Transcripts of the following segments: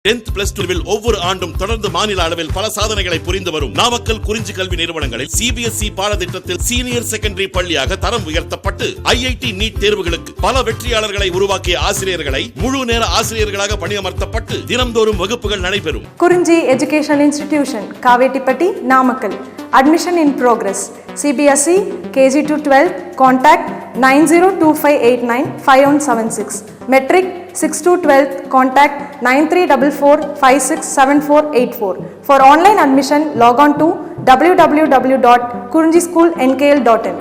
10th plus 2வில் ஒவ்வொரு ஆண்டும் தொடர்ந்து மாநில அளவில் பல சாதனைகளை புரிந்து வரும் நாமக்கல் குறிஞ்சி கல்வி நிறுவனங்களில் சிபிஎஸ்இ பாடத்திட்டத்தில் சீனியர் செகண்டரி பள்ளியாக தரம் உயர்த்தப்பட்டு ஐஐடி நீட் தேர்வுகளுக்கு பல வெற்றியாளர்களை உருவாக்கிய ஆசிரியர்களை முழு நேர ஆசிரியர்களாக பணியமர்த்தப்பட்டு தினம்தோறும் வகுப்புகள் நடைபெறும். குறிஞ்சி education institution, Kavettipatti, Namakkal. Admission in progress. CBSE KG to 12. Contact 9025895176. Metric 6 to 12. Contact 9344567484. For online admission, log on to www.kurinjischoolnkl.in.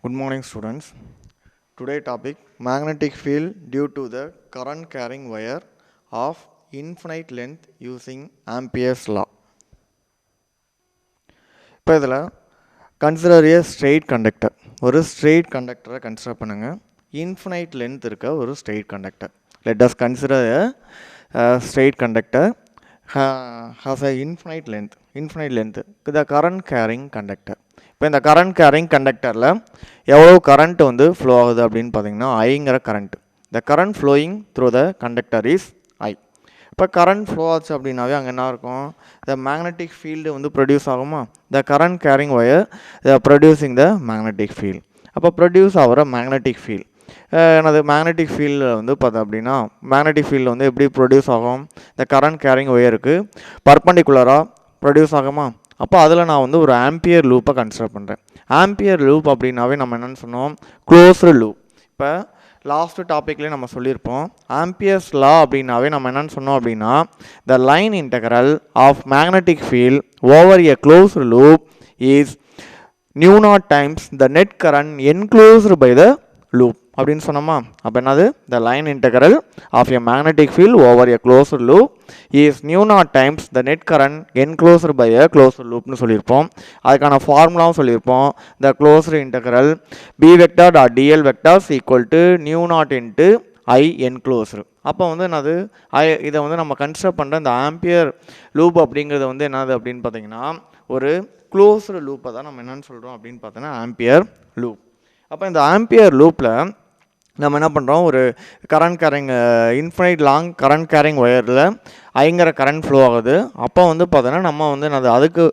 Good morning, students. Today topic: magnetic field due to the current carrying wire of infinite length using Ampere's law. இப்போ இதில் consider a straight conductor, ஒரு straight கண்டக்டரை consider பண்ணுங்கள். Infinite length இருக்க ஒரு straight conductor. Let us consider a straight conductor has a infinite length the current carrying conductor. இப்போ இந்த current carrying கண்டக்டரில் எவ்வளோ கரண்ட் வந்து ஃப்ளோ ஆகுது அப்படின்னு பார்த்தீங்கன்னா ஐங்கிற current. The current flowing through the conductor is I. இப்போ கரண்ட் ஃப்ளோ ஆச்சு அப்படின்னாவே அங்கே என்ன இருக்கும், த மேக்னெட்டிக் ஃபீல்டு வந்து ப்ரொடியூஸ் ஆகுமா. The current carrying wire producing the magnetic field. அப்போ ப்ரொடியூஸ் ஆகிற மேக்னெட்டிக் ஃபீல்டு எனது மேக்னெட்டிக் ஃபீல்டில் வந்து பார்த்தோம் அப்படின்னா மேக்னெட்டிக் ஃபீல்டு வந்து எப்படி ப்ரொடியூஸ் ஆகும், த கரண்ட் கேரிங் ஒயருக்கு பர்பண்டிகுலராக ப்ரொடியூஸ் ஆகுமா. அப்போ அதில் நான் வந்து ஒரு ஆம்பியர் லூப்பை கன்சிடர் பண்ணுறேன். ஆம்பியர் லூப் அப்படின்னாவே நம்ம என்னென்னு சொன்னோம், க்ளோஸ்டு லூப். இப்போ லாஸ்ட் டாப்பிக்லேயே நம்ம சொல்லியிருப்போம், ஆம்பியர்ஸ் லா அப்படின்னாவே நம்ம என்னென்னு சொன்னோம் அப்படின்னா the line integral of magnetic field over a closed loop is mu naught times the net current enclosed by the loop அப்படின்னு சொன்னோமா. அப்போ என்னது, the line integral of a magnetic field over a closed loop is mu naught times the net current enclosed by a closed லூப்னு சொல்லியிருப்போம். அதுக்கான ஃபார்முலாவும் சொல்லியிருப்போம். த closed integral B vector dot TL vectors equal to mu naught into I enclosed. அப்போ வந்து என்னது, இதை வந்து நம்ம கன்சிடர் பண்ணுற இந்த ஆம்பியர் லூப் அப்படிங்கிறது வந்து என்னது அப்படின்னு பார்த்தீங்கன்னா ஒரு க்ளோஸ்டு லூப்பை தான் நம்ம என்னென்னு சொல்கிறோம் அப்படின்னு பார்த்தோன்னா ஆம்பியர் லூப். அப்போ இந்த ஆம்பியர் லூப்பில் நம்ம என்ன பண்ணுறோம், ஒரு current carrying infinite long current carrying ஒயரில் ஐங்கிற கரண்ட் ஃப்ளோ ஆகுது. அப்போ வந்து பார்த்தோன்னா நம்ம வந்து அதுக்கு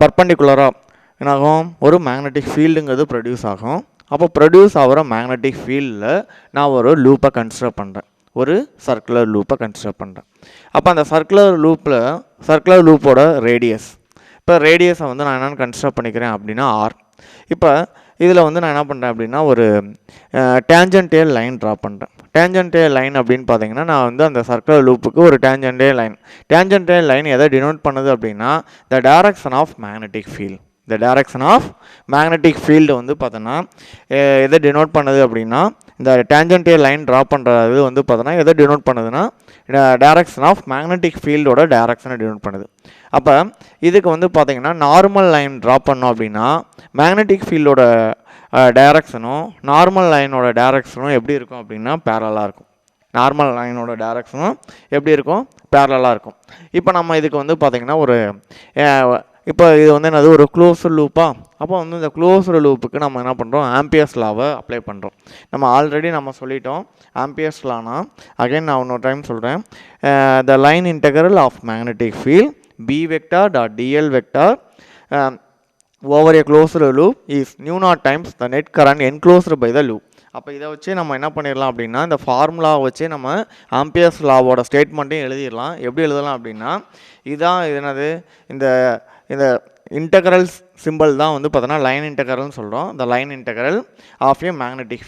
பர்பண்டிகுலராக என்னாகும், ஒரு மேக்னெட்டிக் ஃபீல்டுங்கிறது ப்ரொடியூஸ் ஆகும். அப்போ ப்ரொடியூஸ் ஆகிற மேக்னெட்டிக் ஃபீல்டில் நான் ஒரு லூப்பை கன்சிடர் பண்ணுறேன், ஒரு சர்க்குலர் லூப்பை கன்சிடர் பண்ணுறேன். அப்போ அந்த சர்க்குலர் லூப்போட ரேடியஸ், இப்போ ரேடியஸை வந்து நான் என்னென்னு கன்சிடர் பண்ணிக்கிறேன் அப்படின்னா ஆர். இப்போ இதில் வந்து நான் என்ன பண்ணுறேன் அப்படின்னா ஒரு டேஞ்சன்டேல் லைன் ட்ரா பண்ணுறேன். டேஞ்சன்டேல் லைன் அப்படின்னு பார்த்தீங்கன்னா நான் வந்து அந்த சர்க்குலர் லூப்புக்கு ஒரு டேஞ்சன்டேல் லைன் எதை டினோட் பண்ணுது அப்படின்னா the direction of magnetic field. The direction of magnetic field வந்து பார்த்தோன்னா எதை டினோட் பண்ணுது அப்படின்னா இந்த டேஞ்சன்டேல் லைன் ட்ரா பண்ணுறது வந்து பார்த்தோன்னா எதை டினோட் பண்ணுதுன்னா டைரக்ஷன் ஆஃப் மேக்னெட்டிக் ஃபீல்டோட டைரக்ஷனை டினோட் பண்ணுது. அப்போ இதுக்கு வந்து பார்த்தீங்கன்னா நார்மல் லைன் ட்ரா பண்ணோம் அப்படின்னா மேக்னெட்டிக் ஃபீல்டோட டைரக்ஷனும் நார்மல் லைனோட டைரக்ஷனும் எப்படி இருக்கும் அப்படின்னா பேரலாக இருக்கும். நார்மல் லைனோட டைரக்ஷனும் எப்படி இருக்கும், பேரலாக இருக்கும். இப்போ நம்ம இதுக்கு வந்து பார்த்திங்கன்னா ஒரு இப்போ இது வந்து என்னது, ஒரு க்ளோஸ்டு லூப்பாக. அப்போ வந்து இந்த க்ளோஸ்டு லூப்புக்கு நம்ம என்ன பண்ணுறோம், ஆம்பியர்ஸ் லாவை அப்ளை பண்ணுறோம். நம்ம ஆல்ரெடி நம்ம சொல்லிட்டோம் ஆம்பியர்ஸ் லானா. அகைன் நான் இன்னொரு டைம் சொல்கிறேன், the line integral of magnetic field B vector dot DL vector over a closed loop is mu naught times the net current enclosed by the loop. அப்போ இதை வச்சு நம்ம என்ன பண்ணிடலாம் அப்படின்னா இந்த ஃபார்முலாவை வச்சு நம்ம ஆம்பியர்ஸ் லாவோட ஸ்டேட்மெண்ட்டையும் எழுதிடலாம். எப்படி எழுதலாம் அப்படின்னா இதுதான் என்னது, இந்த இன்டெக்ரல் சிம்பிள் தான் வந்து பார்த்தோன்னா லைன் இன்டெக்ரல்னு சொல்கிறோம். The line integral of a magnetic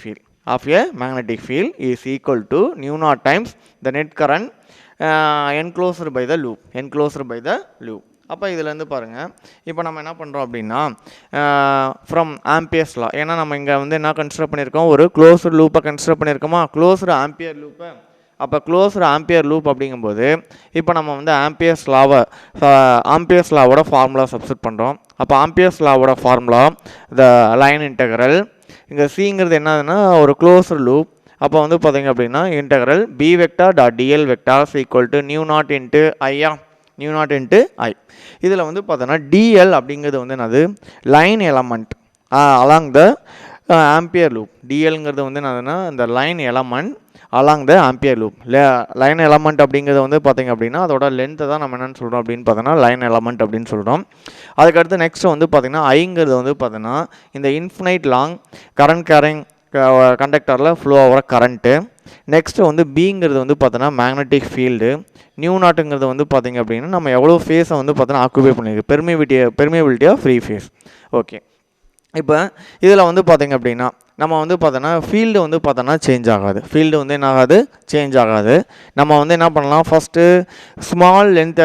field is equal to mu naught times the net current enclosed by the loop. அப்போ இதுலேருந்து பாருங்கள், இப்போ நம்ம என்ன பண்ணுறோம் அப்படின்னா ஃப்ரம் ஆம்பியர்ஸ் லா, ஏன்னா நம்ம இங்கே வந்து என்ன கன்சிடர் பண்ணியிருக்கோம், ஒரு க்ளோஸ்டு லூப்பை கன்சிடர் பண்ணியிருக்கோமா, க்ளோஸ்டு ஆம்பியர் லூப்பை. அப்போ க்ளோஸ்டு ஆம்பியர் லூப் அப்படிங்கும்போது இப்போ நம்ம வந்து ஆம்பியர்ஸ் லாவோட ஃபார்முலா சப்ஸ்டிட் பண்ணுறோம். அப்போ ஆம்பியர்ஸ் லாவோட ஃபார்முலா த லைன் இன்டெக்ரல், இங்கே சிங்கிறது என்னதுன்னா ஒரு க்ளோஸ்டு லூப். அப்போ வந்து பார்த்தீங்க அப்படின்னா integral B vector dot TL vectors equal to mu naught into I. இதில் வந்து பார்த்தோன்னா டிஎல் அப்படிங்கிறது வந்து என்னது, line element along the Ampere loop. டிஎல்ங்கிறது வந்து என்னதுன்னா இந்த line element along the Ampere loop. Line element அப்படிங்கிறது வந்து பார்த்திங்க அப்படின்னா அதோட லென்த்தை தான் நம்ம என்னென்னு சொல்கிறோம் அப்படின்னு பார்த்தோன்னா லைன் எலமெண்ட் அப்படின்னு சொல்கிறோம். அதுக்கடுத்து நெக்ஸ்ட் வந்து பார்த்திங்கன்னா ஐங்கிறது வந்து பார்த்தீங்கன்னா இந்த இன்ஃபினைட் லாங் கரண்ட் கேரிங் கண்டக்டரில் ஃப்ளோ ஆகிற கரண்ட்டு. நெக்ஸ்ட்டு வந்து பிங்கிறது வந்து பார்த்தோன்னா மேக்னெட்டிக் ஃபீல்டு. நியூ நாட்டுங்கிறது வந்து பார்த்திங்க அப்படின்னா நம்ம எவ்வளோ ஃபேஸை வந்து பார்த்தோன்னா ஆக்குபை பண்ணியிருக்கு, பெர்மியபிலிட்டியாக ஃப்ரீ ஃபேஸ். ஓகே, இப்போ இதில் வந்து பார்த்திங்க அப்படின்னா நம்ம வந்து பார்த்தோன்னா ஃபீல்டு வந்து பார்த்தோன்னா சேஞ்ச் ஆகாது. ஃபீல்டு வந்து என்ன ஆகாது, சேஞ்ச் ஆகாது. நம்ம வந்து என்ன பண்ணலாம், first small length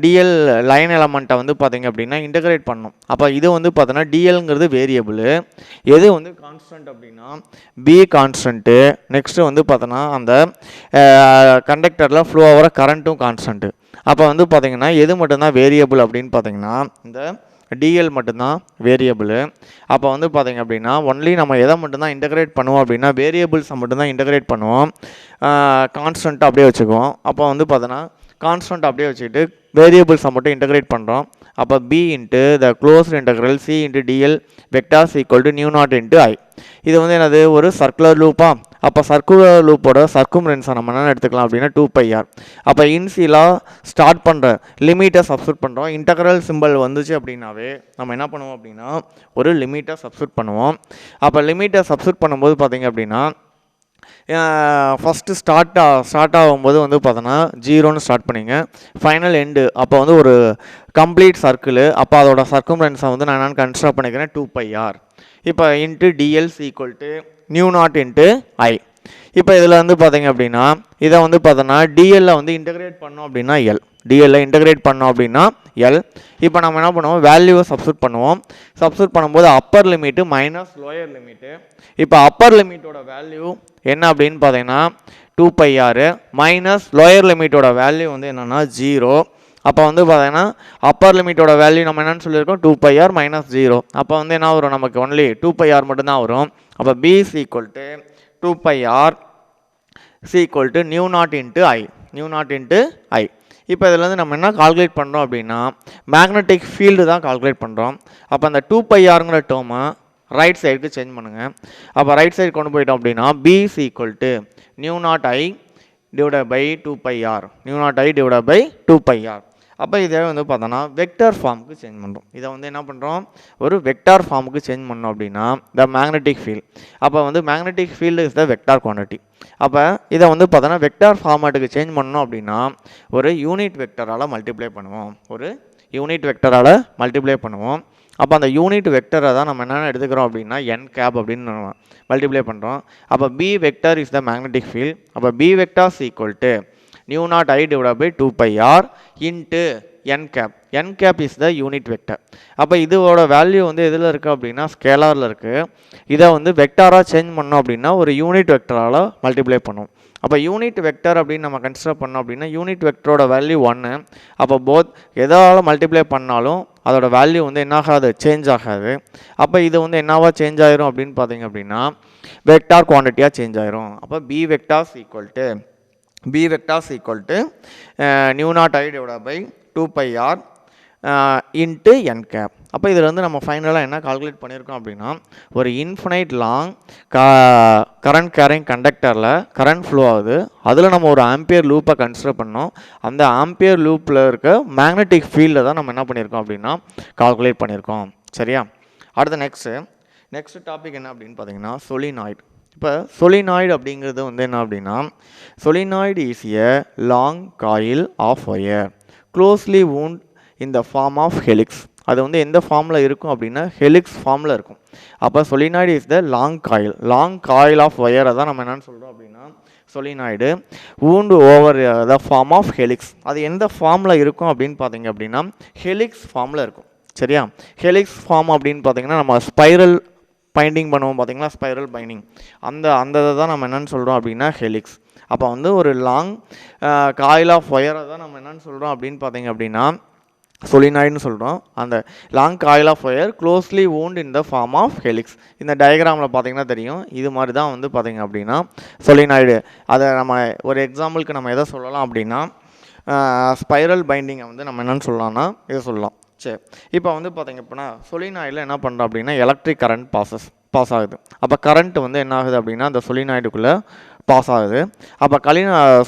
d l line எலமெண்ட்டை வந்து பார்த்திங்க அப்படின்னா இன்டகிரேட் பண்ணணும். அப்போ இது வந்து பார்த்தோன்னா டிஎல்ங்கிறது வேரியபிள், எது வந்து கான்ஸ்டன்ட் அப்படின்னா பி கான்ஸ்டன்ட்டு. நெக்ஸ்ட்டு வந்து பார்த்தோன்னா அந்த கண்டக்டரில் ஃப்ளோ ஆகிற கரண்ட்டும் கான்ஸ்டன்ட்டு. அப்போ வந்து பார்த்திங்கன்னா எது மட்டும்தான் வேரியபிள் அப்படின்னு பார்த்திங்கன்னா இந்த டிஎல் மட்டும்தான் வேரியபிள். அப்போ வந்து பார்த்திங்க அப்படின்னா ஒன்லி நம்ம எதை மட்டும்தான் இன்டகிரேட் பண்ணுவோம் அப்படின்னா வேரியபிள்ஸை மட்டும்தான் இன்டகிரேட் பண்ணுவோம், கான்ஸ்டன்ட்டாக அப்படியே வச்சுக்குவோம். அப்போ வந்து பார்த்தோன்னா கான்ஸ்டன்ட் அப்படியே வச்சுக்கிட்டு வேரியபிள்ஸை மட்டும் இன்டகிரேட் பண்ணுறோம். அப்போ B into the closed integral C into d l vectors equal to mu naught into I. இது வந்து என்னது, ஒரு சர்க்குலர் லூப்பா. அப்போ சர்க்குலர் லூப்போட சர்க்கும்ஃபரன்ஸை நம்ம என்ன எடுத்துக்கலாம் அப்படின்னா 2πr. அப்போ இன்சியலாக ஸ்டார்ட் பண்ணுற லிமிட்டை சப்ஸ்டியூட் பண்ணுறோம். இன்டகிரல் சிம்பிள் வந்துச்சு அப்படின்னாவே நம்ம என்ன பண்ணுவோம் அப்படின்னா ஒரு லிமிட்டை சப்ஸ்டியூட் பண்ணுவோம். அப்போ லிமிட்டை சப்ஸ்டியூட் பண்ணும்போது பார்த்திங்க அப்படின்னா ஃபஸ்ட்டு ஸ்டார்ட் ஆகும்போது வந்து பார்த்தோன்னா 0ன்னு ஸ்டார்ட் பண்ணிங்க, ஃபைனல் எண்டு அப்போ வந்து ஒரு கம்ப்ளீட் சர்க்கிள். அப்போ அதோட சர்க்கும்ஃபரன்ஸை வந்து நான் என்னென்னு கன்சிடர் பண்ணிக்கிறேன் 2πr. இப்போ into d l s equal to mu naught into I. இப்போ இதில் வந்து பார்த்திங்க அப்படின்னா இதை வந்து பார்த்தோன்னா டிஎல்ல வந்து இன்டகிரேட் பண்ணோம் அப்படின்னா எல், டிஎல்ல இன்டகிரேட் பண்ணோம் அப்படின்னா எல். இப்போ நம்ம என்ன பண்ணுவோம், வேல்யூவை சப்ஸ்டியூட் பண்ணுவோம். சப்ஸ்டியூட் பண்ணும்போது Appar limit minus lower limit. இப்போ அப்பர் லிமிட்டோட வேல்யூ என்ன அப்படின்னு பார்த்தீங்கன்னா 2πr மைனஸ் லோயர் லிமிட்டோட வேல்யூ வந்து என்னென்னா 0. அப்போ வந்து பார்த்தீங்கன்னா அப்பர் லிமிட்டோட வேல்யூ நம்ம என்னென்னு சொல்லியிருக்கோம் 2πr மைனஸ் 0. அப்போ வந்து என்ன வரும், நமக்கு ஒன்லி 2πr மட்டும்தான் வரும். அப்போ B is equal to 2πr C equal to mu naught into I, mu naught into I. இப்போ இதில் வந்து நம்ம என்ன கால்குலேட் பண்ணுறோம் அப்படின்னா மேக்னெட்டிக் ஃபீல்டு தான் கால்குலேட் பண்ணுறோம். அப்போ அந்த 2πrங்கிற டேர்மை ரைட் சைடுக்கு சேஞ்ச் பண்ணுங்கள். அப்போ ரைட் சைடு கொண்டு போயிட்டோம் அப்படின்னா B is equal to mu naught I divided by 2πr, mu naught I divided by 2πr. அப்போ இதை வந்து பார்த்தோன்னா வெக்டார் ஃபார்முக்கு சேஞ்ச் பண்ணுறோம். இதை வந்து என்ன பண்ணுறோம், ஒரு வெக்டார் ஃபார்முக்கு சேஞ்ச் பண்ணோம் அப்படின்னா த மேக்னெட்டிக் ஃபீல்ட். அப்போ வந்து magnetic field is the vector quantity. அப்போ இதை வந்து பார்த்தோன்னா வெக்டார் ஃபார்மேட்டுக்கு சேஞ்ச் பண்ணோம் அப்படின்னா ஒரு யூனிட் வெக்டரால் மல்டிப்ளை பண்ணுவோம், ஒரு யூனிட் வெக்டரால் மல்டிப்ளை பண்ணுவோம். அப்போ அந்த யூனிட் வெக்டரை தான் நம்ம என்னென்ன எடுத்துக்கிறோம் அப்படின்னா என் கேப் அப்படின்னு மல்டிப்ளை பண்ணுறோம். அப்போ B vector is the magnetic field. அப்போ B vectors equal to mu naught I divide by 2πr into n cap. n cap is the unit vector. அப்போ இதோட வேல்யூ வந்து எதில் இருக்குது அப்படின்னா ஸ்கேலாரில் இருக்குது. இதை வந்து வெக்டாராக சேஞ்ச் பண்ணோம் அப்படின்னா ஒரு யூனிட் வெக்டரால் மல்டிப்ளை பண்ணும். அப்போ யூனிட் வெக்டர் அப்படின்னு நம்ம கன்சிடர் பண்ணோம் அப்படின்னா யூனிட் வெக்டரோட வேல்யூ 1. அப்போ போத் எதால் மல்டிப்ளை பண்ணாலும் அதோட வேல்யூ வந்து என்ன ஆகாது, சேஞ்ச் ஆகாது. அப்போ இது வந்து என்னவா சேஞ்ச் ஆயிரும் அப்படின்னு பார்த்தீங்க அப்படின்னா வெக்டார் குவான்டிட்டியாக சேஞ்ச் ஆயிரும். அப்போ B vectors equal to b vectors equal to nu naught I divided by 2πr into n cap. அப்போ இதில் வந்து நம்ம ஃபைனலாக என்ன கால்குலேட் பண்ணியிருக்கோம் அப்படின்னா ஒரு இன்ஃபினைட் லாங் கரண்ட் கேரிங் கண்டக்டரில் கரண்ட் ஃப்ளோ ஆகுது, அதில் நம்ம ஒரு ஆம்பியர் லூப்பை கன்சிடர் பண்ணோம். அந்த ஆம்பியர் லூப்பில் இருக்க மேக்னெட்டிக் ஃபீல்டில் தான் நம்ம என்ன பண்ணியிருக்கோம் அப்படின்னா கால்குலேட் பண்ணியிருக்கோம். சரியா, அடுத்த நெக்ஸ்ட் டாபிக் என்ன அப்படின்னு பார்த்தீங்கன்னா சொலினாய்டு. இப்போ சொலினாய்டு அப்படிங்கிறது வந்து என்ன அப்படின்னா solenoid is a long coil of wire closely wound in the form of helix. அது வந்து எந்த ஃபார்மில் இருக்கும் அப்படின்னா ஹெலிக்ஸ் ஃபார்மில் இருக்கும். அப்போ solenoid is the long coil of ஒயரை தான் நம்ம என்னென்னு சொல்கிறோம் அப்படின்னா solenoid wound over the form of helix. அது எந்த ஃபார்மில் இருக்கும் அப்படின்னு பார்த்தீங்க அப்படின்னா ஹெலிக்ஸ் ஃபார்மில் இருக்கும். சரியா, ஹெலிக்ஸ் ஃபார்ம் அப்படின்னு பார்த்தீங்கன்னா நம்ம ஸ்பைரல் பைண்டிங் பண்ணுவோம் பார்த்தீங்களா, ஸ்பைரல் பைண்டிங், அந்த இதை தான் நம்ம என்னென்னு சொல்கிறோம் அப்படின்னா ஹெலிக்ஸ். அப்போ வந்து ஒரு லாங் காயில் ஆஃப் ஒயரை தான் நம்ம என்னென்னு சொல்கிறோம் அப்படின்னு பார்த்தீங்க அப்படின்னா சொலினாய்டுன்னு சொல்கிறோம். அந்த long coil of wire closely wound in the form of helix. இந்த டயக்ராமில் பார்த்தீங்கன்னா தெரியும், இது மாதிரி தான் வந்து பார்த்தீங்க அப்படின்னா சொலினாய்டு. அதை நம்ம ஒரு எக்ஸாம்பிளுக்கு நம்ம எதை சொல்லலாம் அப்படின்னா ஸ்பைரல் பைண்டிங்கை வந்து நம்ம என்னென்னு சொல்லலாம்னா இதை சொல்லலாம். சரி, இப்போ வந்து பார்த்தீங்க அப்படின்னா சொலினாய்டில் என்ன பண்ணுறோம் அப்படின்னா எலக்ட்ரிக் கரண்ட் பாஸ் ஆகுது. அப்போ கரண்ட் வந்து என்ன ஆகுது அப்படின்னா அந்த சொலினாய்டுக்குள்ளே பாஸ் ஆகுது. அப்போ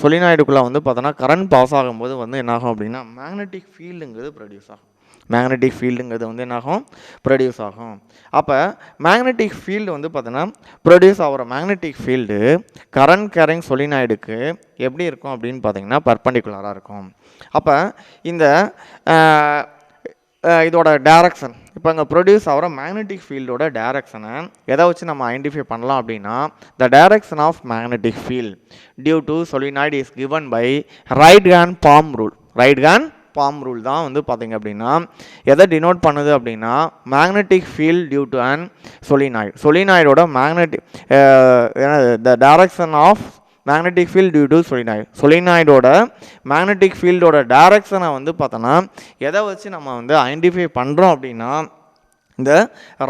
சொலினாய்டுக்குள்ளே வந்து பார்த்தோன்னா கரண்ட் பாஸ் ஆகும்போது வந்து என்னாகும் அப்படின்னா மேக்னெட்டிக் ஃபீல்டுங்கிறது ப்ரொடியூஸ் ஆகும். மேக்னெட்டிக் ஃபீல்டுங்கிறது வந்து என்னாகும், ப்ரொடியூஸ் ஆகும். அப்போ மேக்னெட்டிக் ஃபீல்டு வந்து பார்த்தோன்னா ப்ரொடியூஸ் ஆகிற மேக்னெட்டிக் ஃபீல்டு கரண்ட் கேரிங் சொலினாய்டுக்கு எப்படி இருக்கும் அப்படின்னு பார்த்தீங்கன்னா பர்பண்டிகுலராக இருக்கும். அப்போ இந்த இதோட டைரக்ஷன் இப்போ இங்கே ப்ரொடியூஸ் ஆகிற மேக்னெட்டிக் ஃபீல்டோட டைரக்ஷனை எதை வச்சு நம்ம ஐடென்டிஃபை பண்ணலாம் அப்படின்னா the direction of magnetic field due to solenoid is given by right hand palm rule. Right hand palm rule தான் வந்து பார்த்திங்க அப்படின்னா எதை டினோட் பண்ணுது அப்படின்னா magnetic field due to and சொலினாய்டோட magnetic the direction of magnetic field due to சொலினாய்டோட magnetic ஃபீல்டோட டைரக்ஷனை வந்து பார்த்தோன்னா எதை வச்சு நம்ம வந்து ஐடென்டிஃபை பண்ணுறோம் அப்படின்னா இந்த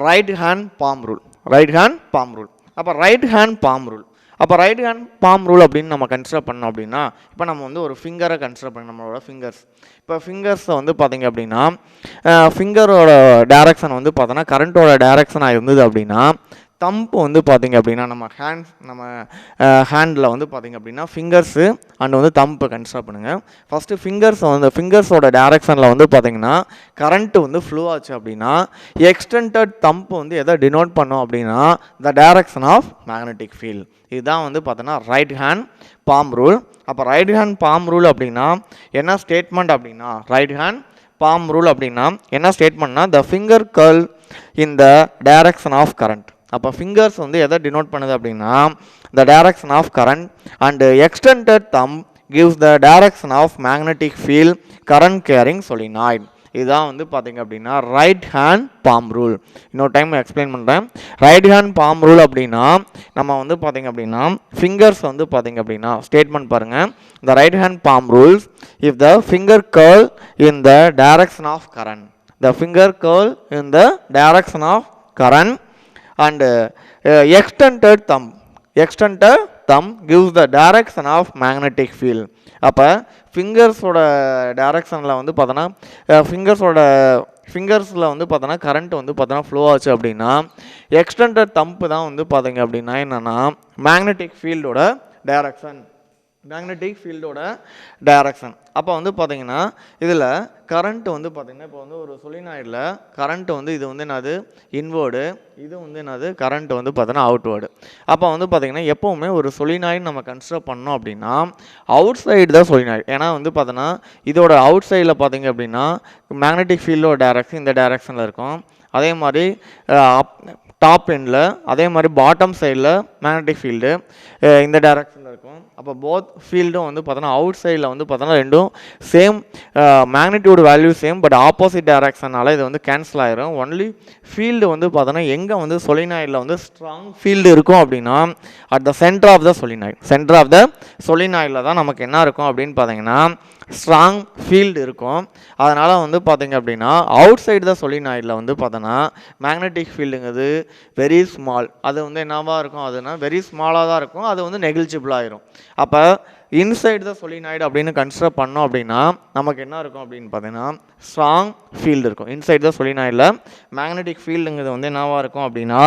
right hand palm rule. Right hand palm rule. அப்போ ரைட் ஹேண்ட் பாம் ரூல் அப்படின்னு நம்ம கன்சிடர் பண்ணோம் அப்படின்னா இப்போ நம்ம வந்து ஒரு ஃபிங்கரை கன்சிடர் பண்ண நம்மளோட ஃபிங்கர்ஸ். இப்போ ஃபிங்கர்ஸை வந்து பார்த்திங்க அப்படின்னா ஃபிங்கரோட டைரக்ஷன் வந்து பார்த்தோன்னா கரண்ட்டோட டைரக்ஷனாக இருந்தது அப்படின்னா தம்பு வந்து பார்த்திங்க அப்படின்னா நம்ம ஹேண்டில் வந்து பார்த்திங்க அப்படின்னா ஃபிங்கர்ஸு அண்ட் வந்து தம்பை கன்சிடர் பண்ணுங்கள். ஃபஸ்ட்டு ஃபிங்கர்ஸோட டைரக்ஷனில் வந்து பார்த்திங்கன்னா கரண்ட்டு வந்து ஃப்ளோ ஆச்சு அப்படின்னா எக்ஸ்டெண்டட் தம்பு வந்து எதை டினோட் பண்ணோம் அப்படின்னா the direction of magnetic field. இதுதான் வந்து பார்த்தோன்னா ரைட் ஹேண்ட் பாம் ரூல். அப்போ ரைட் ஹேண்ட் பாம் ரூல் அப்படின்னா என்ன ஸ்டேட்மெண்ட் அப்படின்னா ரைட் ஹேண்ட் பாம் ரூல் அப்படின்னா என்ன ஸ்டேட்மெண்ட்னா the finger curl in the direction of current. அப்போ ஃபிங்கர்ஸ் வந்து எதை டினோட் பண்ணுது அப்படின்னா the direction of current and extended thumb gives the direction of magnetic field current carrying solenoid. இதுதான் வந்து பார்த்திங்க அப்படின்னா ரைட் ஹேண்ட் பாம் ரூல். இன்னொரு டைம் எக்ஸ்பிளைன் பண்ணுறேன். ரைட் ஹேண்ட் பாம் ரூல் அப்படின்னா நம்ம வந்து பார்த்திங்க அப்படின்னா ஃபிங்கர்ஸ் வந்து பார்த்திங்க அப்படின்னா ஸ்டேட்மெண்ட் பாருங்கள். The right hand palm rules if the finger curl in the direction of current. The finger curl in the direction of current and extended thumb gives the direction of magnetic field. அப்போ ஃபிங்கர்ஸோட டைரக்ஷனில் வந்து பார்த்தோன்னா ஃபிங்கர்ஸில் வந்து பார்த்தோன்னா current வந்து பார்த்தோன்னா flow ஆச்சு அப்படின்னா எக்ஸ்டெண்டட் தம்பு தான் வந்து பார்த்தீங்க அப்படின்னா என்னென்னா மேக்னெட்டிக் ஃபீல்டோட டைரக்ஷன். அப்போ வந்து பார்த்தீங்கன்னா இதில் கரண்ட் வந்து பார்த்தீங்கன்னா இப்போ வந்து ஒரு சொலினாய்டில் கரண்ட் வந்து இது வந்து என்னது இன்வேர்டு, இது வந்து என்னது கரண்ட் வந்து பார்த்தோன்னா அவுட்வேர்டு. அப்போ வந்து பார்த்தீங்கன்னா எப்போவுமே ஒரு சொலினாய்டு நம்ம கன்சிடர் பண்ணோம் அப்படின்னா அவுட் சைடு தான் சொலினாய்டு. ஏன்னா வந்து பார்த்தோன்னா இதோட அவுட் சைடில் பார்த்தீங்க அப்படின்னா மேக்னெட்டிக் ஃபீல்டோட டைரக்ஷன் இந்த டைரக்ஷனில் இருக்கும். அதே மாதிரி டாப் எண்டில் அதே மாதிரி பாட்டம் சைடில் மேக்னெட்டிக் ஃபீல்டு இந்த டைரக்ஷனில் இருக்கும். அப்போ போத் ஃபீல்டும் வந்து பார்த்தோன்னா அவுட் சைடில் வந்து பார்த்தோன்னா ரெண்டும் same magnitude value same, but opposite டைரக்ஷனால் இது வந்து கேன்சல் ஆகிரும். ஒன்லி ஃபீல்டு வந்து பார்த்தோன்னா எங்கே வந்து சொலினாய்டில் வந்து ஸ்ட்ராங் ஃபீல்டு இருக்கும் அப்படின்னா at the center of the சொலினாய்டில் தான் நமக்கு என்ன இருக்கும் அப்படின்னு பார்த்தீங்கன்னா ஸ்ட்ராங் ஃபீல்டு இருக்கும். அதனால் வந்து பார்த்திங்க அப்படின்னா அவுட் சைடு தான் சொலினாய்டில் வந்து பார்த்தோன்னா மேக்னெட்டிக் ஃபீல்டுங்கிறது வெரி ஸ்மால். அது வந்து என்னவாக இருக்கும், அதுனா வெரி ஸ்மாலாக தான் இருக்கும், அது வந்து நெகிழ்ச்சிபிளாகிடும். அப்போ இன்சைடு த சொலினாய்டு அப்படின்னு கன்சிடர் பண்ணோம் அப்படின்னா நமக்கு என்ன இருக்கும் அப்படின்னு பார்த்தீங்கன்னா ஸ்ட்ராங் ஃபீல்டு இருக்கும். இன்சைடு த சொலினாய்டில் மேக்னெட்டிக் ஃபீல்டுங்கிறது வந்து என்னவாக இருக்கும் அப்படின்னா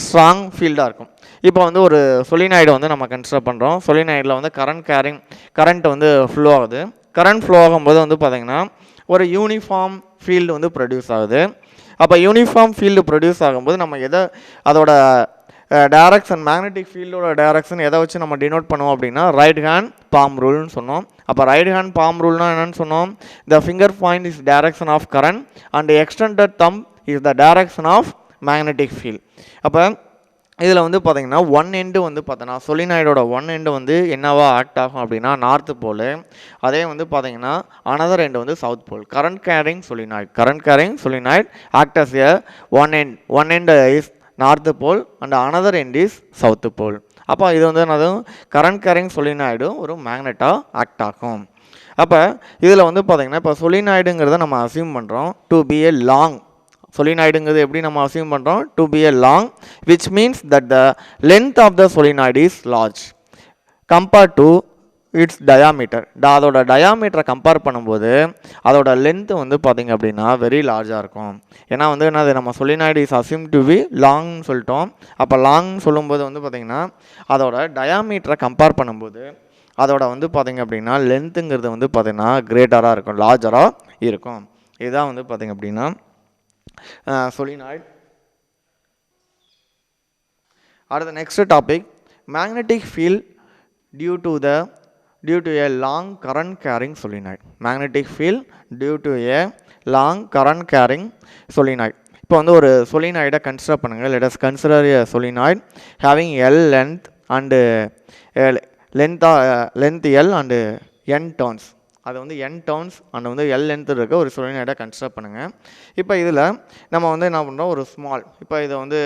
ஸ்ட்ராங் ஃபீல்டாக இருக்கும். இப்போ வந்து ஒரு சொலினாய்டை வந்து நம்ம கன்சிடர் பண்ணுறோம். சொலினாய்டில் வந்து கரண்ட் வந்து ஃப்ளோ ஆகுது. கரண்ட் ஃப்ளோ ஆகும்போது வந்து பார்த்திங்கன்னா ஒரு யூனிஃபார்ம் ஃபீல்டு வந்து ப்ரொடியூஸ் ஆகுது. அப்போ யூனிஃபார்ம் ஃபீல்டு ப்ரொடியூஸ் ஆகும்போது நம்ம அதோட டைரக்ஷன் மேக்னெட்டிக் ஃபீல்டோட டைரக்ஷன் எதை வச்சு நம்ம டினோட் பண்ணுவோம் அப்படின்னா ரைட் ஹேண்ட் பாம் ரூல்னு சொன்னோம். அப்போ ரைட் ஹேண்ட் பாம் ரூல்னால் என்னென்னு சொன்னோம், the finger point is direction of current and extended thumb is the direction of magnetic field. அப்போ இதில் வந்து பார்த்திங்கன்னா ஒன் எண்டு வந்து பார்த்தோன்னா சொலினாய்டோட ஒன் எண்டு வந்து என்னவா ஆக்ட் ஆகும் அப்படின்னா நார்த்து போல், அதே வந்து பார்த்திங்கன்னா அனதர் எண்டு வந்து south pole. Current carrying solenoid act as a one end is north pole and another end is south pole. அப்போ இது வந்து என்னது கரண்ட் கேரிங் சொலினாய்டும் ஒரு மேக்னெட்டாக ஆக்ட் ஆகும். அப்போ இதில் வந்து பார்த்திங்கன்னா இப்போ சொலினாய்டுங்கிறத நம்ம அசியூம் பண்ணுறோம் டு பி ஏ லாங். சொலினாய்டுங்கிறது எப்படி நம்ம அசியூம் பண்ணுறோம், to be a long, which means that the length of the solenoid is large compared to its diameter. அதோட டயாமீட்டரை கம்பேர் பண்ணும்போது அதோட லென்த்து வந்து பார்த்திங்க அப்படின்னா வெரி லார்ஜாக இருக்கும். ஏன்னா வந்து என்னது நம்ம solenoid is assume to be லாங்னு சொல்லிட்டோம். அப்போ லாங் சொல்லும்போது வந்து பார்த்திங்கன்னா அதோட டயாமீட்டரை கம்பேர் பண்ணும்போது அதோட வந்து பார்த்திங்க அப்படின்னா லென்த்துங்கிறது வந்து பார்த்திங்கன்னா கிரேட்டராக இருக்கும், லார்ஜராக இருக்கும். இதுதான் வந்து பார்த்திங்க அப்படின்னா சொலினாய்டு. அடுத்த next topic, magnetic field due to a long current carrying solenoid. Magnetic field due to a long current carrying solenoid. இப்போ வந்து ஒரு solenoid கன்சிடர் பண்ணுங்கள். Let us consider a solenoid having L length and length L and N turns. அது வந்து N turns and வந்து L length இருக்க ஒரு solenoid consider பண்ணுங்கள். இப்போ இதில் நம்ம வந்து என்ன பண்ணுறோம், ஒரு ஸ்மால், இப்போ இதை வந்து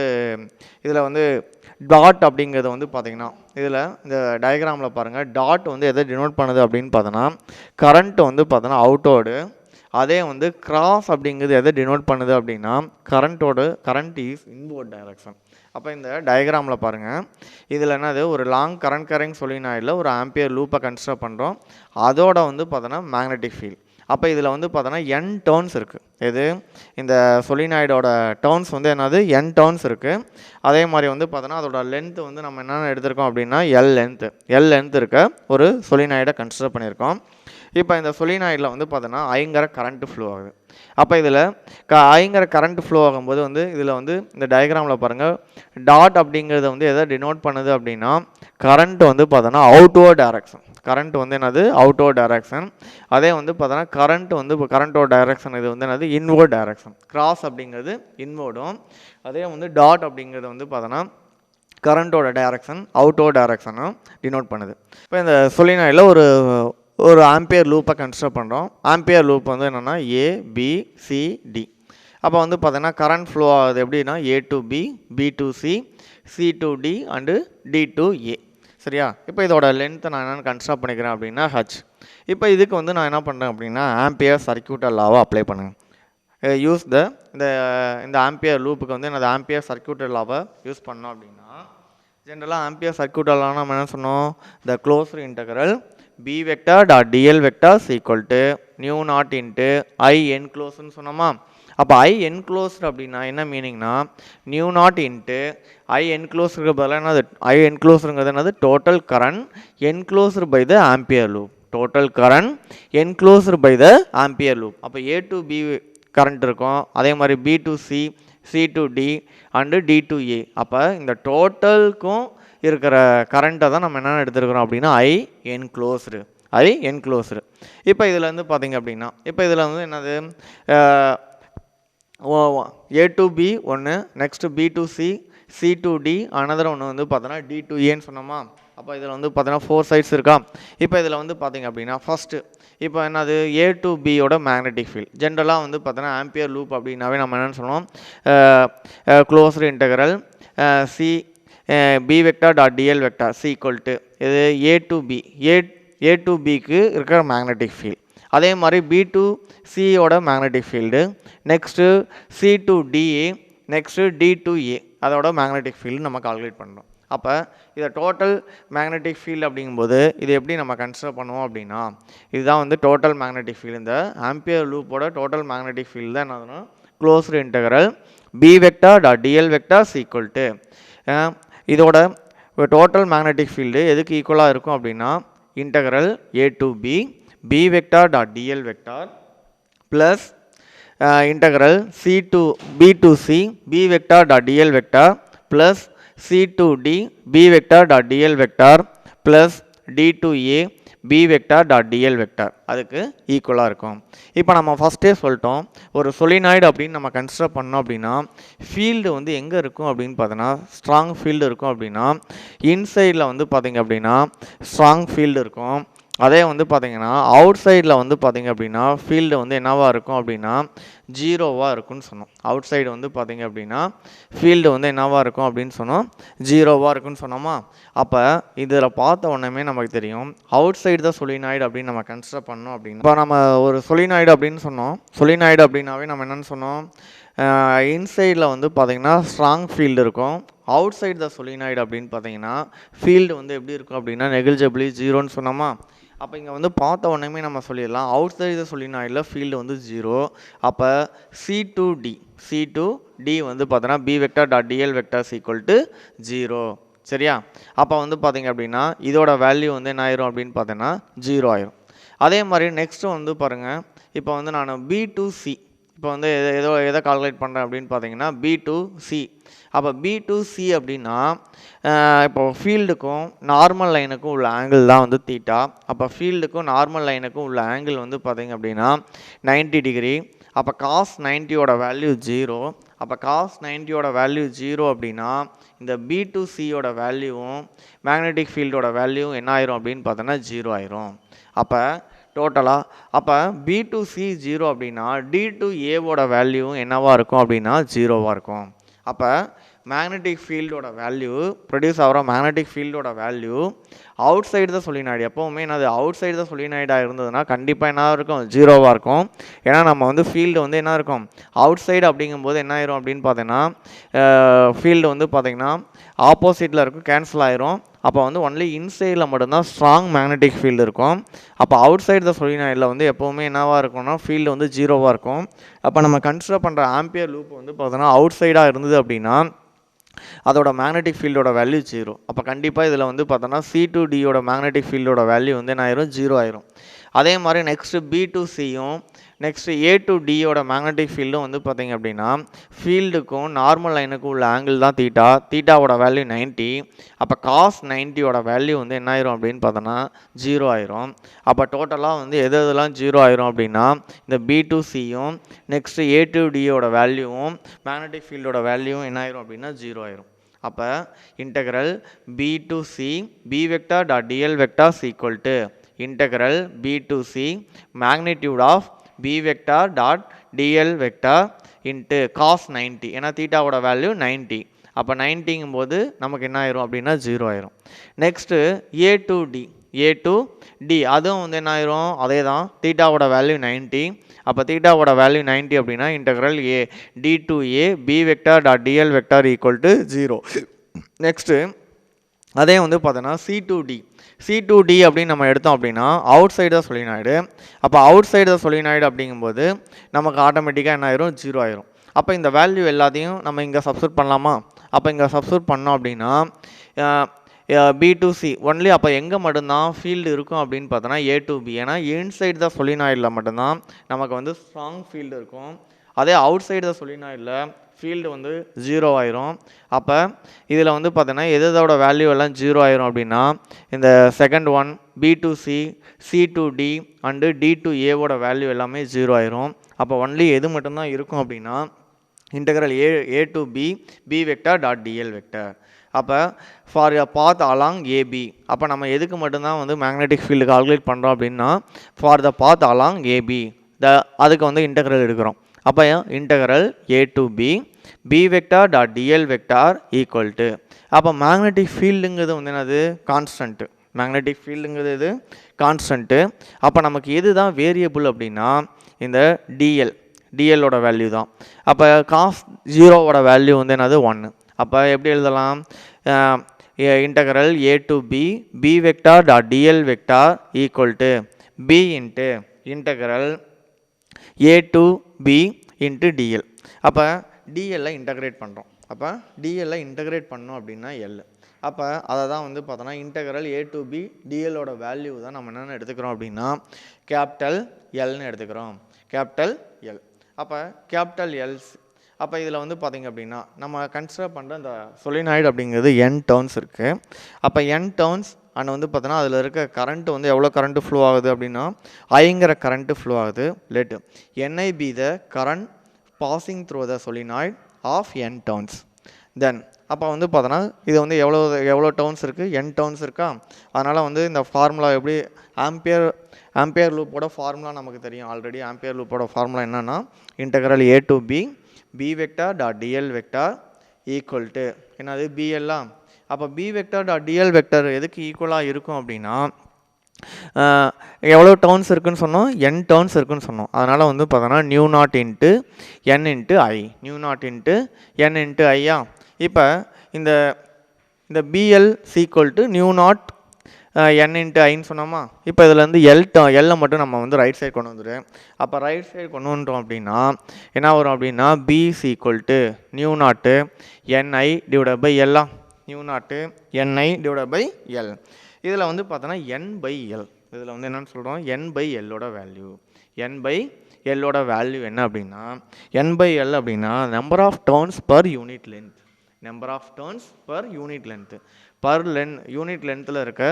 இதில் வந்து டாட் அப்படிங்கிறது வந்து பார்த்திங்கன்னா இதில் இந்த டயக்ராமில் பாருங்கள், டாட் வந்து எதை டினோட் பண்ணுது அப்படின்னு பார்த்தோன்னா கரண்ட் வந்து பார்த்தோன்னா அவுட்டோடு, அதே வந்து கிராஸ் அப்படிங்கிறது எதை டினோட் பண்ணுது அப்படின்னா கரண்ட் இஸ் இன்வர்ட் டைரக்ஷன். அப்போ இந்த டயக்ராமில் பாருங்கள், இதில் என்னது ஒரு லாங் கரண்ட் கேரிங் சொலினாய்டில் ஒரு ஆம்பியர் லூப்பை கன்சிடர் பண்ணுறோம். அதோட வந்து பார்த்தோன்னா மேக்னெட்டிக் ஃபீல்ட். அப்போ இதில் வந்து பார்த்தோன்னா N டர்ன்ஸ் இருக்குது. இது இந்த சொலினாய்டோட டர்ன்ஸ் வந்து என்னது N டர்ன்ஸ் இருக்குது. அதே மாதிரி வந்து பார்த்தோன்னா அதோட லென்த்து வந்து நம்ம என்னென்ன எடுத்திருக்கோம் அப்படின்னா L லென்த் இருக்க ஒரு சொலினாய்டை கன்சிடர் பண்ணியிருக்கோம். இப்போ இந்த சொலினாய்டில் வந்து பார்த்தோன்னா ஐங்கிற கரண்ட் ஃப்ளோ ஆகுது. அப்போ இதில் ஐங்கிற கரண்ட் ஃப்ளோ ஆகும்போது வந்து இதில் வந்து இந்த டயக்ராமில் பாருங்கள், டாட் அப்படிங்கிறத வந்து எதை டினோட் பண்ணுது அப்படின்னா கரண்ட் வந்து பார்த்தோன்னா அவுட்வர்ட் டைரக்ஷன். கரண்ட் வந்து என்னது அவுட்வர்ட் டைரக்ஷன். அதே வந்து பார்த்தோன்னா கரண்ட்டோட டைரக்ஷன் இது வந்து என்னது இன்வர்ட் டைரக்ஷன். கிராஸ் அப்படிங்கிறது இன்வர்டும், அதே வந்து டாட் அப்படிங்கிறது வந்து பார்த்தோன்னா கரண்ட்டோட டைரக்ஷன் அவுட்வர்ட் டைரக்ஷனும் டினோட் பண்ணுது. இப்போ இந்த சொலினாய்டில் ஒரு ஆம்பியர் லூப்பை கன்சிடர் பண்ணுறோம். ஆம்பியர் லூப் வந்து என்னென்னா ABCD. அப்போ வந்து பார்த்தீங்கன்னா கரண்ட் ஃப்ளோ ஆகுது எப்படின்னா A to B, B to C, C to D and D to A. சரியா? இப்போ இதோட லென்த்தை நான் என்னென்னு கன்சிடர் பண்ணிக்கிறேன் அப்படின்னா H. இப்போ இதுக்கு வந்து நான் என்ன பண்ணுறேன் அப்படின்னா ஆம்பியர் சர்க்யூட்டல் லாவை அப்ளை பண்ணுங்க. யூஸ் இந்த ஆம்பியர் லூப்புக்கு வந்து என்னது ஆம்பியர் சர்க்யூட்டல் லாவை யூஸ் பண்ணோம் அப்படின்னா ஜென்ரலாக ஆம்பியர் சர்க்யூட்டல் லா நம்ம என்ன சொன்னோம், த closed integral B vector dot dl vector is equal to nu naught into I enclosed சொன்னோமா. அப்போ I enclosed அப்படின்னா என்ன மீனிங்னா nu naught into I enclosed பதிலாக என்னது I enclosedங்கிறது என்னது total current enclosed by the ampere loop. Total current enclosed by the ampere loop. அப்போ A to B current இருக்கும், அதே மாதிரி B to C, C to D and D to A. அப்போ இந்த டோட்டலுக்கும் இருக்கிற கரண்ட்டை தான் நம்ம என்னென்ன எடுத்துருக்கிறோம் அப்படின்னா I enclosed. இப்போ இதில் வந்து பார்த்திங்க அப்படின்னா இப்போ இதில் வந்து என்னது A to B ஒன்று, next B to C, C to D, another ஒன்று வந்து பார்த்தோன்னா D to Aன்னு சொன்னோமா. அப்போ இதில் வந்து பார்த்தோன்னா 4 சைட்ஸ் இருக்கா. இப்போ இதில் வந்து பார்த்திங்க அப்படின்னா ஃபஸ்ட்டு இப்போ என்னது A to Bயோட மேக்னெட்டிக் ஃபீல்ட். ஜென்ரலாக வந்து பார்த்தோன்னா ஆம்பியர் லூப் அப்படின்னாவே நம்ம என்னென்னு சொன்னோம், closed integral B vector dot dl vector is equal to இது A to Bக்கு இருக்கிற மேக்னெட்டிக் ஃபீல்ட். அதே மாதிரி B to Cயோட magnetic field, next C to D, next D to A அதோட மேக்னெட்டிக் ஃபீல்டு நம்ம கால்குலேட் பண்ணுறோம். அப்போ இதை டோட்டல் மேக்னெட்டிக் ஃபீல்டு அப்படிங்கும்போது இது எப்படி நம்ம கன்சிடர் பண்ணுவோம் அப்படின்னா இதுதான் வந்து டோட்டல் மேக்னெட்டிக் ஃபீல்டு. இந்த ஆம்பியர் லூப்போட டோட்டல் மேக்னெட்டிக் ஃபீல்டு தான் என்னதுன்னா closed integral B vector dot dl vector is equal to இதோட டோட்டல் மேக்னெட்டிக் ஃபீல்டு எதுக்கு ஈக்குவலாக இருக்கும் அப்படின்னா integral A to B vector dot dl vector plus integral B to C, B vector dot dl vector plus C to D, B vector dot dl vector plus D to A, B vector dot dl vector அதுக்கு ஈக்குவலாக இருக்கும். இப்போ நம்ம ஃபஸ்ட்டே சொல்லிட்டோம், ஒரு solenoid அப்படின்னு நம்ம கன்சிடர் பண்ணோம் அப்படின்னா ஃபீல்டு வந்து எங்கே இருக்கும் அப்படின்னு பார்த்தோன்னா ஸ்ட்ராங் ஃபீல்டு இருக்கும். அப்படின்னா இன்சைடில் வந்து பார்த்திங்க அப்படின்னா ஸ்ட்ராங் ஃபீல்டு இருக்கும். அதே வந்து பார்த்திங்கன்னா அவுட் சைடில் வந்து பார்த்திங்க அப்படின்னா ஃபீல்டு வந்து என்னவாக இருக்கும் அப்படின்னா ஜீரோவாக இருக்குன்னு சொன்னோம். அவுட் சைடு வந்து பார்த்திங்க அப்படின்னா ஃபீல்டு வந்து என்னவாக இருக்கும் அப்படின்னு சொன்னோம், ஜீரோவாக இருக்குன்னு சொன்னோமா. அப்போ இதில் பார்த்த உடனே நமக்கு தெரியும் அவுட் சைடு தான் சொலினாய்டு அப்படின்னு நம்ம கன்சிடர் பண்ணோம் அப்படின்னா இப்போ நம்ம ஒரு சொலினாய்டு அப்படின்னு சொன்னோம். சொலினாய்டு அப்படின்னாவே நம்ம என்னென்னு சொன்னோம், இன்சைடில் வந்து பார்த்திங்கன்னா ஸ்ட்ராங் ஃபீல்டு இருக்கும். அவுட் சைடு த சொலினாய்டு அப்படின்னு பார்த்தீங்கன்னா ஃபீல்டு வந்து எப்படி இருக்கும் அப்படின்னா நெகிழ்ஜபிளி ஜீரோன்னு சொன்னோமா. அப்போ இங்கே வந்து பார்த்த உடனே நம்ம சொல்லிடலாம் அவுட் சைடு த சொலினாய்டில் ஃபீல்டு வந்து 0. அப்போ C2D வந்து பார்த்தோன்னா B vector dot DL vector is equal to 0. சரியா? அப்போ வந்து பார்த்தீங்க அப்படின்னா இதோட வேல்யூ வந்து என்ன ஆயிரும் அப்படின்னு பார்த்தோன்னா 0 ஆயிரும். அதே மாதிரி நெக்ஸ்ட்டு வந்து பாருங்கள், இப்போ வந்து நான் B2C இப்போ வந்து எதை கால்குலேட் பண்ணுறேன் அப்படின்னு பார்த்தீங்கன்னா B2C. அப்போ B2C அப்படின்னா இப்போ ஃபீல்டுக்கும் நார்மல் லைனுக்கும் உள்ள ஆங்கிள் தான் வந்து தீட்டா. அப்போ ஃபீல்டுக்கும் நார்மல் லைனுக்கும் உள்ள ஆங்கிள் வந்து பார்த்தீங்க அப்படின்னா 90 டிகிரி. அப்போ cos 90யோட வேல்யூ 0. அப்போ cos 90யோட வேல்யூ 0 அப்படின்னா இந்த B2Cயோட வேல்யூவும் மேக்னெட்டிக் ஃபீல்டோட வேல்யூவும் என்ன ஆயிரும் அப்படின்னு பார்த்தோன்னா 0 ஆயிரும். அப்போ டோட்டலாக அப்போ B2C 0 அப்படின்னா D2Aவோட வேல்யூவும் என்னவாக இருக்கும் அப்படின்னா 0வாக இருக்கும். அப்போ மேக்னெட்டிக் ஃபீல்டோட வேல்யூ ப்ரொடியூஸ் ஆகிற மேக்னெட்டிக் ஃபீல்டோட வேல்யூ அவுட் சைடு தான் சொலினாய்டு. எப்போவுமே என்னது அவுட் சைடு தான் சொலினாய்டாக இருந்ததுன்னா கண்டிப்பாக என்ன இருக்கும் 0வாக இருக்கும். ஏன்னா நம்ம வந்து ஃபீல்டு வந்து என்ன இருக்கும் அவுட் சைடு அப்படிங்கும்போது என்ன ஆயிரும் அப்படின்னு பார்த்தீங்கன்னா ஃபீல்டு வந்து பார்த்திங்கன்னா ஆப்போசிட்டில் இருக்கும், கேன்சல் ஆயிரும். அப்போ வந்து ஒன்லி இன்சைடில் மட்டும்தான் ஸ்ட்ராங் மேக்னெட்டிக் ஃபீல்டு இருக்கும். அப்போ அவுட் சைடு த சொலினாய்டில் வந்து எப்போவுமே என்னவாக இருக்கும்னா ஃபீல்டு வந்து 0வாக இருக்கும். அப்போ நம்ம கன்சிடர் பண்ணுற ஆம்பியர் லூப் வந்து பார்த்தோன்னா அவுட் சைடாக இருந்தது அப்படின்னா அதோட மேக்னெட்டிக் ஃபீல்டோட வேல்யூ 0. அப்போ கண்டிப்பாக இதில் வந்து பார்த்தோன்னா C2Dயோட மேக்னெட்டிக் ஃபீல்டோட வேல்யூ வந்து என்ன ஆயிரும் 0 ஆயிரும். அதே மாதிரி நெக்ஸ்ட்டு B2Cயும் நெக்ஸ்ட்டு A2Dயோட மேக்னெட்டிக் ஃபீல்டும் வந்து பார்த்திங்க அப்படின்னா ஃபீல்டுக்கும் நார்மல் லைனுக்கும் உள்ள ஆங்கிள் தான் தீட்டாவோட வேல்யூ 90. அப்போ cos 90யோட வேல்யூ வந்து என்ன ஆயிரும் அப்படின்னு பார்த்தோன்னா 0 ஆயிரும். அப்போ டோட்டலாக வந்து எதெல்லாம் 0 ஆயிரும் அப்படின்னா இந்த B2Cயும் நெக்ஸ்ட்டு A2Dயோட வேல்யூவும் மேக்னெட்டிக் ஃபீல்டோட வேல்யூவும் என்ன ஆயிரும் அப்படின்னா 0 ஆயிரும். அப்போ integral B2C B vector dot DL vector is equal to integral B2C magnitude of B vector dot DL vector into cos 90. ஏன்னா தீட்டாவோட வேல்யூ 90. அப்போ 90ங்கும் போது நமக்கு என்ன ஆயிரும் அப்படின்னா 0 ஆயிரும். நெக்ஸ்ட்டு A2D அதுவும் வந்து என்ன ஆயிரும் அதே தான், தீட்டாவோட வேல்யூ 90. அப்போ தீட்டாவோட வேல்யூ 90 அப்படின்னா integral D2A B vector dot DL vector equal to 0. Next அதே வந்து பார்த்தோன்னா C2D அப்படின்னு நம்ம எடுத்தோம் அப்படின்னா அவுட் சைடு தான் சொலினாய்டு. அப்போ அவுட் சைடு தான் சொலினாய்டு அப்படிங்கும்போது நமக்கு ஆட்டோமேட்டிக்காக என்ன ஆயிரும் 0 ஆயிரும். அப்போ இந்த வேல்யூ எல்லாத்தையும் நம்ம இங்கே சப்ஸ்டிட்யூட் பண்ணலாமா? அப்போ இங்கே சப்ஸ்டிட்யூட் பண்ணோம் அப்படின்னா B2C ஒன்லி அப்போ எங்கே மட்டும்தான் ஃபீல்டு இருக்கும் அப்படின்னு பார்த்தோன்னா A2B. ஏன்னா இன்சைடு தான் சொலினாய்டில் மட்டும்தான் நமக்கு வந்து ஸ்ட்ராங் ஃபீல்டு இருக்கும். அதே அவுட் சைடு தான் சொலினாய்டில் ஃபீல்டு வந்து 0 ஆயிரும். அப்போ இதில் வந்து பார்த்தோன்னா எதோட வேல்யூ எல்லாம் 0 ஆயிரும் அப்படின்னா இந்த second one B2C C2D and D2Aவோட வேல்யூ எல்லாமே 0 ஆயிரும். அப்போ ஒன்லி எது மட்டும்தான் இருக்கும் அப்படின்னா integral A2B B vector dot DL vector. அப்போ for a path along AB. அப்போ நம்ம எதுக்கு மட்டும்தான் வந்து மேக்னெட்டிக் ஃபீல்டு கால்குலேட் பண்ணுறோம் அப்படின்னா for the path along AB அதுக்கு வந்து இன்டெக்ரல் எடுக்கிறோம். அப்போ integral A2B B vector dot DL vector equal to அப்போ மேக்னெட்டிக் ஃபீல்டுங்கிறது வந்து என்னது கான்ஸ்டன்ட்டு. மேக்னெட்டிக் ஃபீல்டுங்கிறது இது கான்ஸ்டன்ட்டு. அப்போ நமக்கு எது தான் வேரியபிள் அப்படின்னா இந்த டிஎல்லோட வேல்யூ தான். அப்போ cos 0வோட வேல்யூ வந்து என்னது 1. அப்போ எப்படி எழுதலாம் integral A2B B vector dot DL vector equal to B into integral A2B into DL. அப்போ டிஎல்லை இன்டகிரேட் பண்ணுறோம். அப்போ டிஎல்லை இன்டகிரேட் பண்ணோம் அப்படின்னா L. அப்போ அதை தான் வந்து பார்த்தோன்னா இன்டெக்ரல் A2B டிஎல்லோட வேல்யூ தான் நம்ம என்னென்னு எடுத்துக்கிறோம் அப்படின்னா கேபிட்டல் எல்னு எடுத்துக்கிறோம். Capital L. அப்போ கேபிட்டல் எல்ஸ். அப்போ இதில் வந்து பார்த்திங்க அப்படின்னா நம்ம கன்சிடர் பண்ணுற இந்த சொலினாய்டு அப்படிங்கிறது n டர்ன்ஸ் இருக்குது. அப்போ n டர்ன்ஸ் அண்ட் வந்து பார்த்தோன்னா அதில் இருக்க கரண்ட்டு வந்து எவ்வளோ கரண்ட்டு ஃப்ளோ ஆகுது அப்படின்னா ஐங்கிற கரண்ட்டு ஃப்ளோ ஆகுது. Let NI be the current passing through the solenoid of n turns. Then அப்போ வந்து பார்த்தோன்னா இது வந்து எவ்வளோ டர்ன்ஸ் இருக்குது n டர்ன்ஸ் இருக்கா. அதனால் வந்து இந்த ஃபார்முலா எப்படி ஆம்பியர் லூப்போட ஃபார்முலா நமக்கு தெரியும் ஆல்ரெடி. ஆம்பியர் லூப்போட ஃபார்முலா என்னென்னா integral A2B B vector dot DL vector equal to என்னது BL. அப்போ B vector dot DL vector எதுக்கு ஈக்குவலாக இருக்கும் அப்படின்னா எவ்வளோ டர்ன்ஸ் இருக்குன்னு சொன்னோம் n டர்ன்ஸ் இருக்குன்னு சொன்னோம். அதனால் வந்து பார்த்தோன்னா mu naught into n into I mu naught into n into ஐயா. இப்போ இந்த BL equal to mu naught n into ஐன்னு சொன்னோமா. இப்போ இதுலேருந்து எல்லை மட்டும் நம்ம வந்து ரைட் சைடு கொண்டு வந்துடுறேன். அப்போ ரைட் சைடு கொண்டு வந்துட்டோம் அப்படின்னா என்ன வரும் அப்படின்னா b is equal to mu நாட்டு ni டிவைட் பை எல்லாம் நியூ நாட்டு ni டிவைட் பை எல். இதில் வந்து பார்த்தோன்னா n பை எல். இதில் வந்து என்னென்னு சொல்கிறோம், n பை எல்லோட வேல்யூ. n பை எல்லோட வேல்யூ என்ன அப்படின்னா n பை எல் அப்படின்னா number of turns per unit length. Number of turns per unit length. Per unit லென்த்தில் இருக்க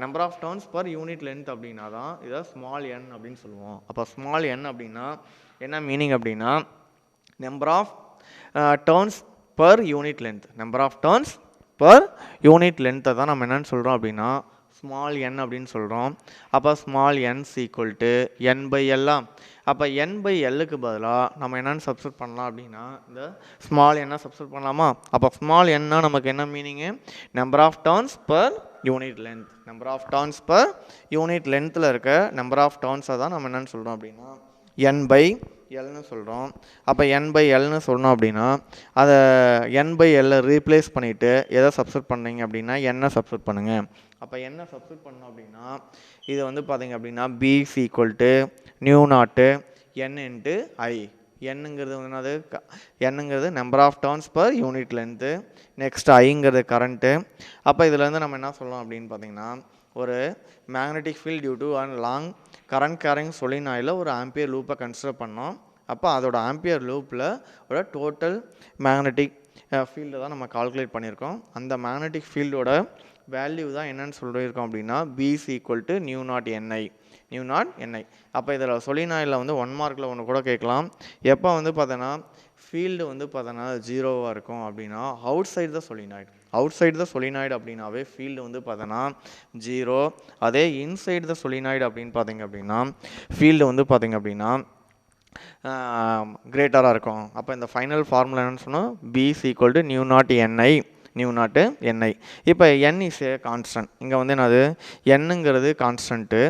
number of turns per unit length அப்படின்னா தான் இதை ஸ்மால் n அப்படின்னு சொல்லுவோம். அப்போ ஸ்மால் n அப்படின்னா என்ன மீனிங் அப்படின்னா number of turns per unit length. Number of turns per unit லென்த்தை தான் நம்ம என்னென்னு சொல்கிறோம் அப்படின்னா ஸ்மால் n அப்படின்னு சொல்கிறோம். அப்போ small n equal to n by எல்லாம். அப்போ n பை எல்லுக்கு பதிலாக நம்ம என்னென்னு சப்ஸ்டியூட் பண்ணலாம் அப்படின்னா இந்த ஸ்மால் என்ன சப்ஸ்டியூட் பண்ணலாமா. அப்போ ஸ்மால் என்னா நமக்கு என்ன meaning, number of turns per unit length. Number of turns per unit லென்த்தில் இருக்க நம்பர் ஆஃப் டர்ன்ஸை தான் நம்ம என்னென்னு சொல்கிறோம் அப்படின்னா n பை எல்னு சொல்கிறோம். அப்போ n பை எல்னு சொல்லணும் அப்படின்னா அதை n பை எல்லை ரீப்ளேஸ் பண்ணிவிட்டு எதை சப்ஸ்டியூட் பண்ணீங்க அப்படின்னா என்ன சப்ஸ்டியூட் பண்ணுங்கள். அப்போ என்ன சப்ஸ்டியூட் பண்ணோம் அப்படின்னா இது வந்து பார்த்தீங்க அப்படின்னா b is equal to mu naught n into I. என்னங்கிறது வந்து என்னது, என்னங்கிறது number of turns per unit length. Next ஐங்கிறது கரண்ட்டு. அப்போ இதிலேருந்து நம்ம என்ன சொல்லலாம் அப்படின்னு பார்த்தீங்கன்னா ஒரு magnetic field due to and long current carrying சொலினாயில் ஒரு ஆம்பியர் லூப்பை கன்சிடர் பண்ணோம். அப்போ அதோட ஆம்பியர் லூப்பில் ஒரு டோட்டல் மேக்னெட்டிக் ஃபீல்டை தான் நம்ம கால்குலேட் பண்ணியிருக்கோம். அந்த மேக்னெட்டிக் ஃபீல்டோட வேல்யூ தான் என்னென்னு சொல்லியிருக்கோம் அப்படின்னா b is equal to new not ni. New not ni. அப்போ இதில் சொலினாயில் வந்து 1 மார்க்கில் ஒன்று கூட கேட்கலாம். எப்போ வந்து பார்த்தோன்னா ஃபீல்டு வந்து பார்த்தோன்னா 0வாக இருக்கும் அப்படின்னா அவுட் சைடு த சொலினாய்டு. அவுட் சைடு த சொலினாய்டு அப்படின்னாவே ஃபீல்டு வந்து பார்த்தோன்னா 0. அதே இன்சைடு த சொலினாய்டு அப்படின்னு பார்த்தீங்க அப்படின்னா ஃபீல்டு வந்து பார்த்தீங்க அப்படின்னா கிரேட்டராக இருக்கும். அப்போ இந்த ஃபைனல் ஃபார்முலா என்னென்னு சொன்னோம், b is equal to new not ni. New நாட்டு ni. இப்போ n இஸ் ஏ கான்ஸ்டன்ட். இங்கே வந்து என்னது என்னங்கிறது கான்ஸ்டன்ட்டு.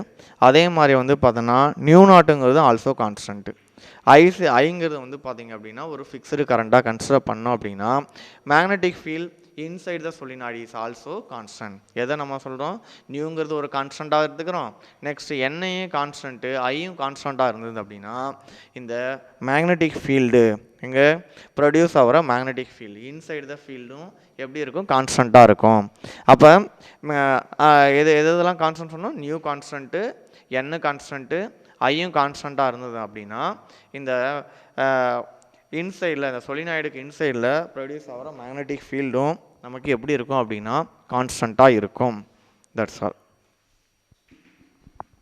அதே மாதிரி வந்து பார்த்தோன்னா நியூ நாட்டுங்கிறது ஆல்சோ கான்ஸ்டன்ட்டு. ஐங்கிறது வந்து பார்த்தீங்க அப்படின்னா ஒரு ஃபிக்ஸ்டு கரண்ட்டாக கன்சிடர் பண்ணோம் அப்படின்னா magnetic field inside the solenoid is also constant. எதை நம்ம சொல்கிறோம், நியூங்கிறது ஒரு கான்ஸ்டண்ட்டாக எடுத்துக்கிறோம். நெக்ஸ்ட் என்னையும் கான்ஸ்டன்ட்டு ஐயும் கான்ஸ்டண்ட்டாக இருந்தது அப்படின்னா இந்த மேக்னெட்டிக் ஃபீல்டு இங்கே ப்ரொடியூஸ் ஆகிற மேக்னெட்டிக் ஃபீல்டு இன்சைடு த ஃபீல்டும் எப்படி இருக்கும், கான்ஸ்டண்ட்டாக இருக்கும். அப்போ எதெல்லாம் கான்ஸ்டன்ட் சொன்னோம், நியூ கான்ஸ்டன்ட்டு n கான்ஸ்டன்ட்டு ஐயும் கான்ஸ்டண்ட்டாக இருந்தது அப்படின்னா இந்த இன்சைடில் இந்த சொலினாய்டுக்கு இன்சைடில் ப்ரொடியூஸ் ஆகிற மேக்னெட்டிக் ஃபீல்டும் நமக்கு எப்படி இருக்கும் அப்படின்னா கான்ஸ்டண்ட்டாக இருக்கும். That's all.